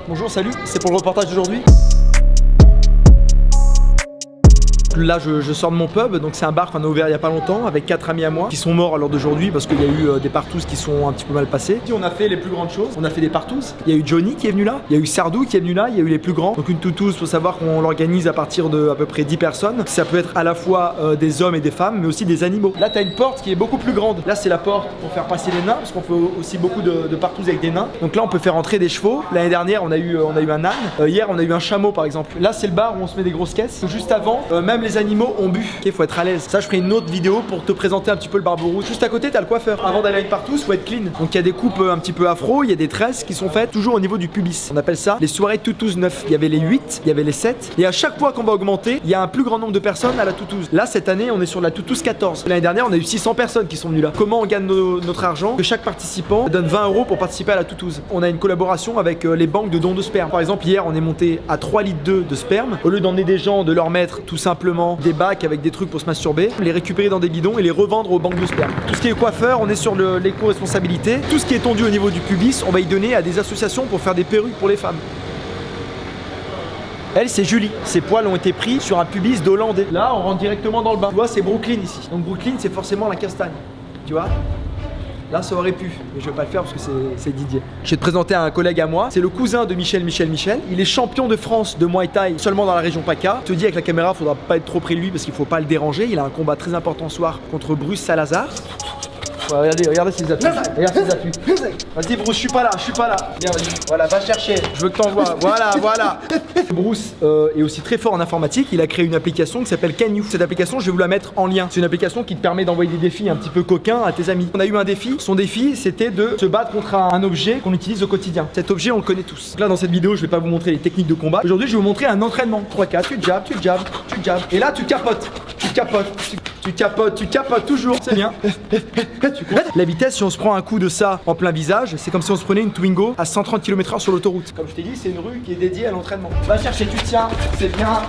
Bonjour, salut, c'est pour le reportage d'aujourd'hui. Là je sors de mon pub, donc c'est un bar qu'on a ouvert il y a pas longtemps avec 4 amis à moi qui sont morts à l'heure d'aujourd'hui parce qu'il y a eu des partous qui sont un petit peu mal passés. On a fait les plus grandes choses, on a fait des partous. Il y a eu Johnny qui est venu là, il y a eu Sardou qui est venu là, il y a eu les plus grands. Donc une toutouze, faut savoir qu'on l'organise à partir de à peu près 10 personnes. Ça peut être à la fois des hommes et des femmes, mais aussi des animaux. Là t'as une porte qui est beaucoup plus grande. Là c'est la porte pour faire passer les nains, parce qu'on fait aussi beaucoup de partous avec des nains. Donc là on peut faire entrer des chevaux. L'année dernière on a eu un âne. Hier on a eu un chameau par exemple. Là c'est le bar où on se met des grosses caisses. Juste avant, même les animaux ont bu. Ok, faut être à l'aise. Ça, je ferai une autre vidéo pour te présenter un petit peu le Barberousse. Juste à côté, t'as le coiffeur. Avant d'aller à une partouze, faut être clean. Donc il y a des coupes un petit peu afro, il y a des tresses qui sont faites toujours au niveau du pubis. On appelle ça les soirées toutouze 9. Il y avait les 8, il y avait les 7. Et à chaque fois qu'on va augmenter, il y a un plus grand nombre de personnes à la toutouze. Là, cette année, on est sur la toutouze 14. L'année dernière, on a eu 600 personnes qui sont venues là. Comment on gagne notre argent? Que chaque participant donne 20 € pour participer à la toutouze. On a une collaboration avec les banques de dons de sperme. Par exemple, hier, on est monté à 3,2 litres de sperme. Au lieu d'emmener des gens, de leur mettre tout simplement des bacs avec des trucs pour se masturber, les récupérer dans des bidons et les revendre aux banques de sperme. Tout ce qui est coiffeur, on est sur l'éco-responsabilité. Tout ce qui est tondu au niveau du pubis, on va y donner à des associations pour faire des perruques pour les femmes. Elle, c'est Julie. Ses poils ont été pris sur un pubis d'Hollandais. Là, on rentre directement dans le bain. Tu vois, c'est Brooklyn ici. Donc Brooklyn, c'est forcément la castagne. Tu vois? Là, ça aurait pu, mais je vais pas le faire parce que c'est Didier. Je vais te présenter un collègue à moi. C'est le cousin de Michel. Il est champion de France de Muay Thai seulement dans la région PACA. Je te dis, avec la caméra, faudra pas être trop près de lui parce qu'il faut pas le déranger. Il a un combat très important ce soir contre Bruce Salazar. Ouais, regardez ses appuis. Regarde ses appuis. Vas-y Bruce, je suis pas là. Viens, vas-y. Voilà, va chercher. Je veux que t'envoies. Voilà. Bruce est aussi très fort en informatique. Il a créé une application qui s'appelle Can You. Cette application, je vais vous la mettre en lien. C'est une application qui te permet d'envoyer des défis un petit peu coquins à tes amis. On a eu un défi. Son défi, c'était de se battre contre un objet qu'on utilise au quotidien. Cet objet, on le connaît tous. Donc là, dans cette vidéo, je vais pas vous montrer les techniques de combat. Aujourd'hui, je vais vous montrer un entraînement. 3-4, tu jabs. Et là, tu capotes. Tu capotes toujours. C'est bien. La vitesse, si on se prend un coup de ça en plein visage, c'est comme si on se prenait une Twingo à 130 km/h sur l'autoroute. Comme je t'ai dit, c'est une rue qui est dédiée à l'entraînement. Va chercher, tu tiens, c'est bien.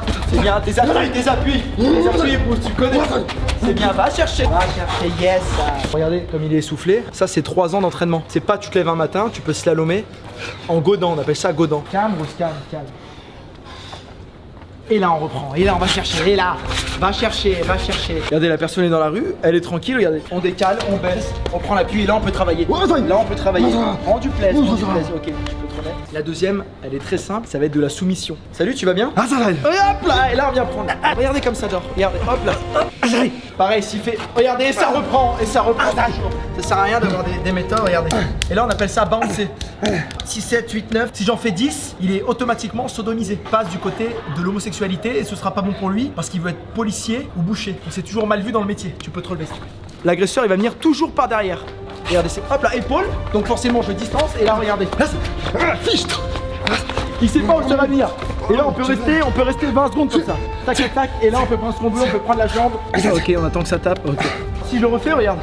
Tes appuis, tu connais. C'est bien, va chercher, yes. Regardez comme il est essoufflé. Ça, c'est 3 ans d'entraînement. C'est pas tu te lèves un matin, tu peux slalomer en godant, on appelle ça godant. Calme, calme. Et là on reprend, et là on va chercher, et là, va chercher. Regardez, la personne est dans la rue, elle est tranquille, regardez. On décale, on baisse, on prend l'appui, et là on peut travailler. En duplex, ok, je peux te remettre. La deuxième, elle est très simple, ça va être de la soumission. Salut, tu vas bien? Ah ça va. Hop là, et là on vient prendre. Regardez comme ça dort, regardez, hop là. Pareil, s'il fait, regardez, et ça reprend. Ça sert à rien d'avoir des méthodes, regardez. Et là on appelle ça bouncer. 6, 7, 8, 9. Si j'en fais 10, il est automatiquement sodomisé. Passe du côté de l'homosexualité et ce sera pas bon pour lui parce qu'il veut être policier ou boucher. Donc c'est toujours mal vu dans le métier. Tu peux te relever. L'agresseur il va venir toujours par derrière. Regardez, c'est hop là, épaule. Donc forcément je distance et là regardez. Il sait pas où ça va venir. Et là on peut rester 20 secondes comme ça. Tac, et là on peut prendre ce qu'on veut, on peut prendre la jambe. Ok, on attend que ça tape. Ok. Si je le refais, regarde.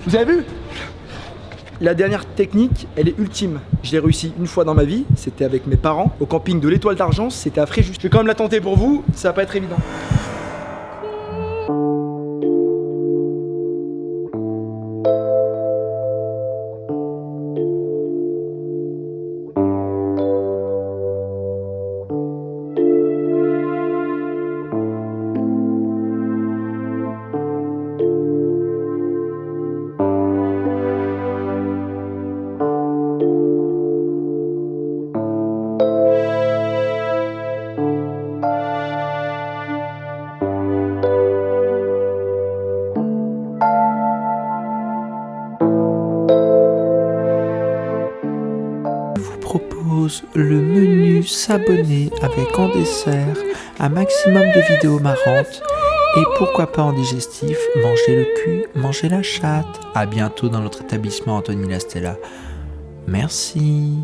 Vous avez vu? La dernière technique, elle est ultime. Je l'ai réussi une fois dans ma vie, c'était avec mes parents, au camping de l'Étoile d'Argent, c'était à Fréjus. Je vais quand même la tenter pour vous, ça va pas être évident. Propose le menu s'abonner avec en dessert un maximum de vidéos marrantes et pourquoi pas en digestif, manger le cul, manger la chatte. À bientôt dans notre établissement Anthony Lastella. Merci.